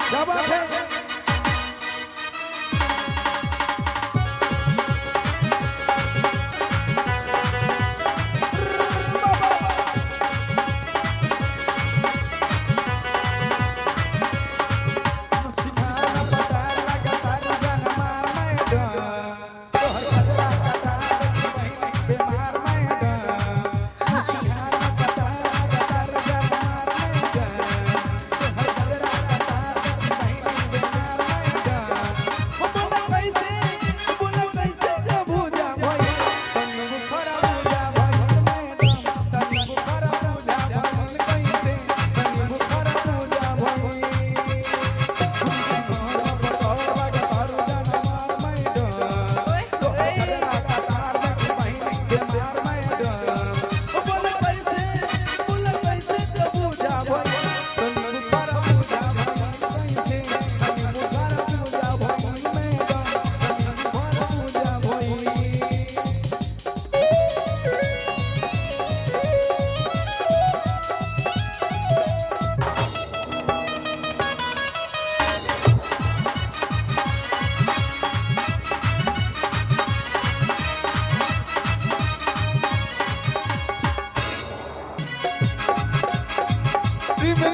क्या बात है।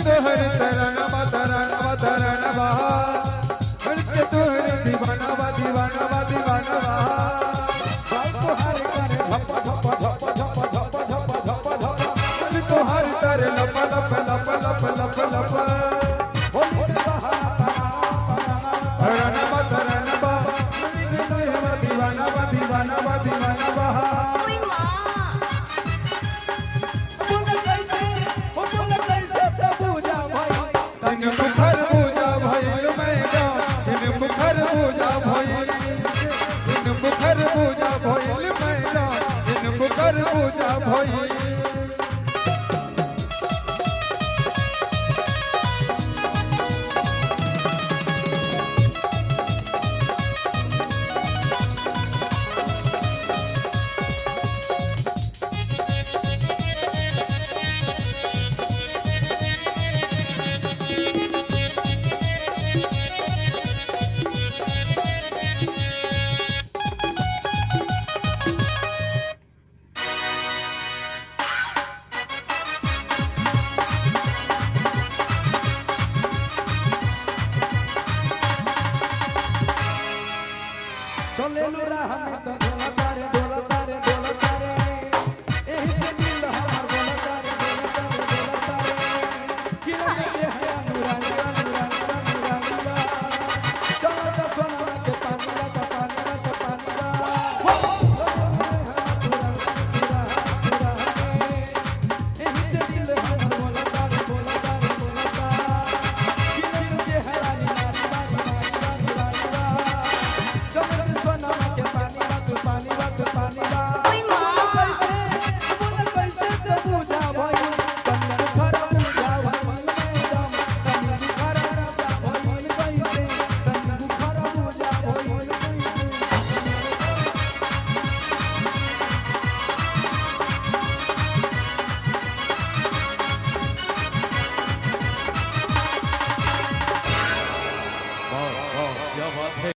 तोहर तरनवा तरनवा तरनवा मिलके तोहर दीवानवा दीवानवा दीवानवा तोहर करे धप धप धप धप धप धप धप धप तोहर करे लप लप लप लप लप लप तरनवा तरनवा मिलके तोहर दीवानवा दीवानवा दीवानवा मुखर पूजा भइल मैडम मुखर पूजा भइल मुखर पूजा भइल मैडम मुखर पूजा भइल